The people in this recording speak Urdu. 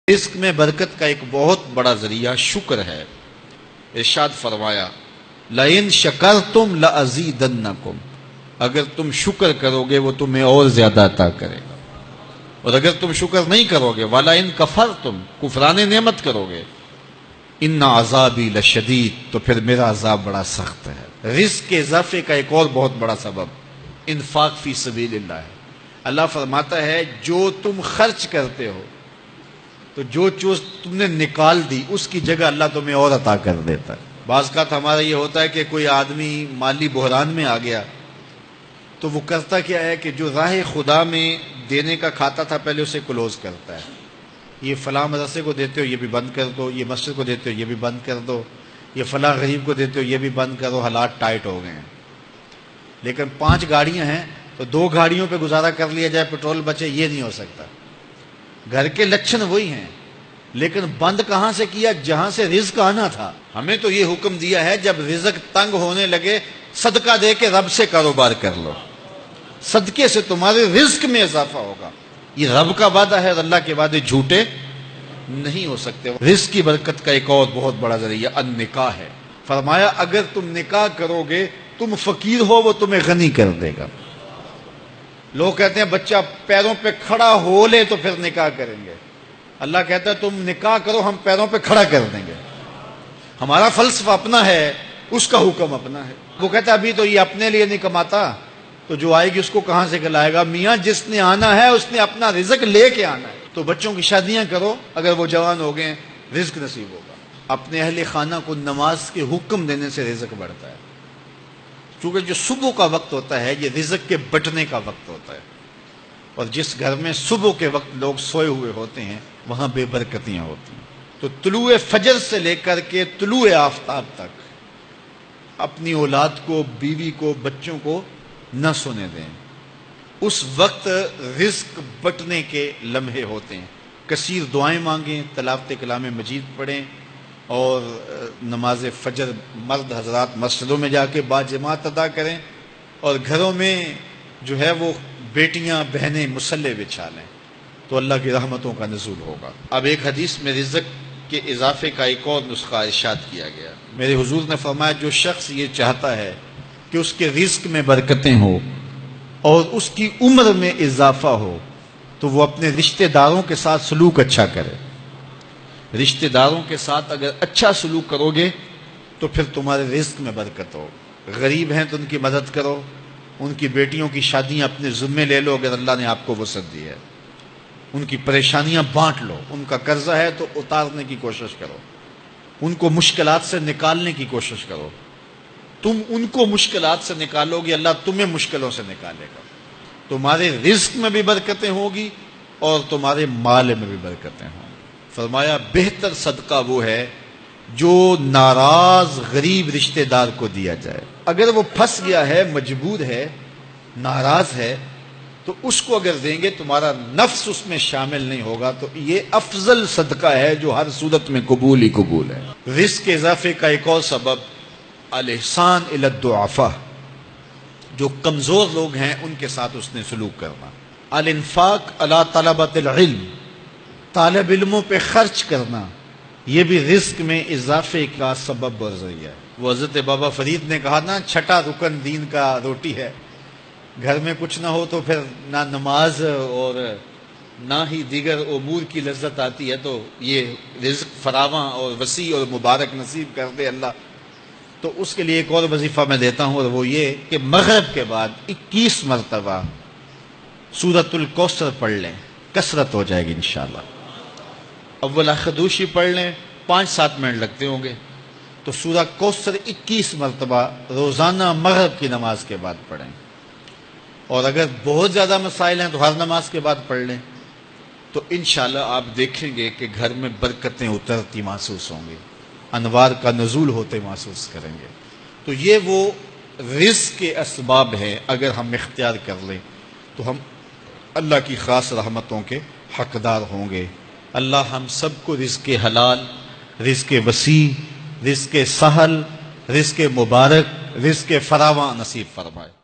رزق میں برکت کا ایک بہت بڑا ذریعہ شکر ہے۔ ارشاد فرمایا لَإِن شَكَرْتُمْ لَأَزِيدَنَّكُمْ، اگر تم شکر کرو گے وہ تمہیں اور زیادہ عطا کرے گا، اور اگر تم شکر نہیں کرو گے وَلَئِن كَفَرْتُمْ، کفران نعمت کرو گے، إِنَّ عَذَابِي لَشَدِيدٌ، تو پھر میرا عذاب بڑا سخت ہے۔ رزق کے اضافے کا ایک اور بہت بڑا سبب انفاق فی سبیل اللہ ہے۔ اللہ فرماتا ہے جو تم خرچ کرتے ہو تو جو چیز تم نے نکال دی اس کی جگہ اللہ تمہیں اور عطا کر دیتا ہے۔ بعض کا ہمارا یہ ہوتا ہے کہ کوئی آدمی مالی بحران میں آ گیا تو وہ کرتا کیا ہے کہ جو راہ خدا میں دینے کا کھاتا تھا پہلے اسے کلوز کرتا ہے، یہ فلاں مدرسے کو دیتے ہو یہ بھی بند کر دو، یہ مسجد کو دیتے ہو یہ بھی بند کر دو، یہ فلاں غریب کو دیتے ہو یہ بھی بند کرو، حالات ٹائٹ ہو گئے ہیں۔ لیکن 5 گاڑیاں ہیں تو 2 گاڑیوں پہ گزارا کر لیا جائے، پیٹرول بچے، یہ نہیں ہو سکتا۔ گھر کے لچھن وہی ہیں لیکن بند کہاں سے کیا؟ جہاں سے رزق آنا تھا۔ ہمیں تو یہ حکم دیا ہے جب رزق تنگ ہونے لگے صدقہ دے کے رب سے کاروبار کر لو، صدقے سے تمہارے رزق میں اضافہ ہوگا۔ یہ رب کا وعدہ ہے اور اللہ کے وعدے جھوٹے نہیں ہو سکتے۔ رزق کی برکت کا ایک اور بہت بڑا ذریعہ النکاح ہے۔ فرمایا اگر تم نکاح کرو گے، تم فقیر ہو وہ تمہیں غنی کر دے گا۔ لوگ کہتے ہیں بچہ پیروں پہ کھڑا ہو لے تو پھر نکاح کریں گے، اللہ کہتا ہے تم نکاح کرو ہم پیروں پہ کھڑا کر دیں گے۔ ہمارا فلسفہ اپنا ہے، اس کا حکم اپنا ہے۔ وہ کہتا ہے ابھی تو یہ اپنے لیے نہیں کماتا تو جو آئے گی اس کو کہاں سے کھلائے گا؟ میاں جس نے آنا ہے اس نے اپنا رزق لے کے آنا ہے۔ تو بچوں کی شادیاں کرو، اگر وہ جوان ہو گئے رزق نصیب ہوگا۔ اپنے اہل خانہ کو نماز کے حکم دینے سے رزق بڑھتا ہے، کیونکہ جو صبح کا وقت ہوتا ہے یہ رزق کے بٹنے کا وقت ہوتا ہے، اور جس گھر میں صبح کے وقت لوگ سوئے ہوئے ہوتے ہیں وہاں بے برکتیاں ہوتی ہیں۔ تو طلوع فجر سے لے کر کے طلوع آفتاب تک اپنی اولاد کو، بیوی کو، بچوں کو نہ سونے دیں۔ اس وقت رزق بٹنے کے لمحے ہوتے ہیں۔ کثیر دعائیں مانگیں، تلاوت کلام مجید پڑھیں، اور نماز فجر مرد حضرات مسجدوں میں جا کے باجماعت ادا کریں، اور گھروں میں جو ہے وہ بیٹیاں بہنیں مصلے بچھا لیں تو اللہ کی رحمتوں کا نزول ہوگا۔ اب ایک حدیث میں رزق کے اضافے کا ایک اور نسخہ ارشاد کیا گیا۔ میرے حضور نے فرمایا جو شخص یہ چاہتا ہے کہ اس کے رزق میں برکتیں ہو اور اس کی عمر میں اضافہ ہو تو وہ اپنے رشتہ داروں کے ساتھ سلوک اچھا کرے۔ رشتہ داروں کے ساتھ اگر اچھا سلوک کرو گے تو پھر تمہارے رزق میں برکت ہو۔ غریب ہیں تو ان کی مدد کرو، ان کی بیٹیوں کی شادیاں اپنے ذمے لے لو اگر اللہ نے آپ کو وسعت دی ہے، ان کی پریشانیاں بانٹ لو، ان کا قرضہ ہے تو اتارنے کی کوشش کرو، ان کو مشکلات سے نکالنے کی کوشش کرو۔ تم ان کو مشکلات سے نکالو گے اللہ تمہیں مشکلوں سے نکالے گا۔ تمہارے رزق میں بھی برکتیں ہوگی اور تمہارے مال میں بھی برکتیں ہوں۔ فرمایا بہتر صدقہ وہ ہے جو ناراض غریب رشتہ دار کو دیا جائے۔ اگر وہ پھنس گیا ہے، مجبور ہے، ناراض ہے، تو اس کو اگر دیں گے تمہارا نفس اس میں شامل نہیں ہوگا، تو یہ افضل صدقہ ہے جو ہر صورت میں قبول ہی قبول ہے۔ رزق کے اضافے کا ایک اور سبب الاحسان الی الضعفاء، جو کمزور لوگ ہیں ان کے ساتھ اس نے سلوک کرنا۔ الانفاق علی طلبۃ العلم، طالب علموں پہ خرچ کرنا، یہ بھی رزق میں اضافے کا سبب اور ذریعہ ہے۔ وہ حضرت بابا فرید نے کہا نا 6واں رکن دین کا روٹی ہے۔ گھر میں کچھ نہ ہو تو پھر نہ نماز اور نہ ہی دیگر امور کی لذت آتی ہے، تو یہ رزق فراواں اور وسیع اور مبارک نصیب کر دے اللہ۔ تو اس کے لیے ایک اور وظیفہ میں دیتا ہوں، اور وہ یہ کہ مغرب کے بعد 21 مرتبہ سورۃ الکوثر پڑھ لیں، کثرت ہو جائے گی انشاءاللہ۔ اول خدوشی پڑھ لیں، 5-7 منٹ لگتے ہوں گے، تو سورہ کوثر 21 مرتبہ روزانہ مغرب کی نماز کے بعد پڑھیں۔ اور اگر بہت زیادہ مسائل ہیں تو ہر نماز کے بعد پڑھ لیں، تو انشاءاللہ آپ دیکھیں گے کہ گھر میں برکتیں اترتی محسوس ہوں گی، انوار کا نزول ہوتے محسوس کریں گے۔ تو یہ وہ رزق کے اسباب ہیں، اگر ہم اختیار کر لیں تو ہم اللہ کی خاص رحمتوں کے حقدار ہوں گے۔ اللہ ہم سب کو رزق حلال، رزق وسیع، رزق سہل، رزق مبارک، رزق فراواں نصیب فرمائے۔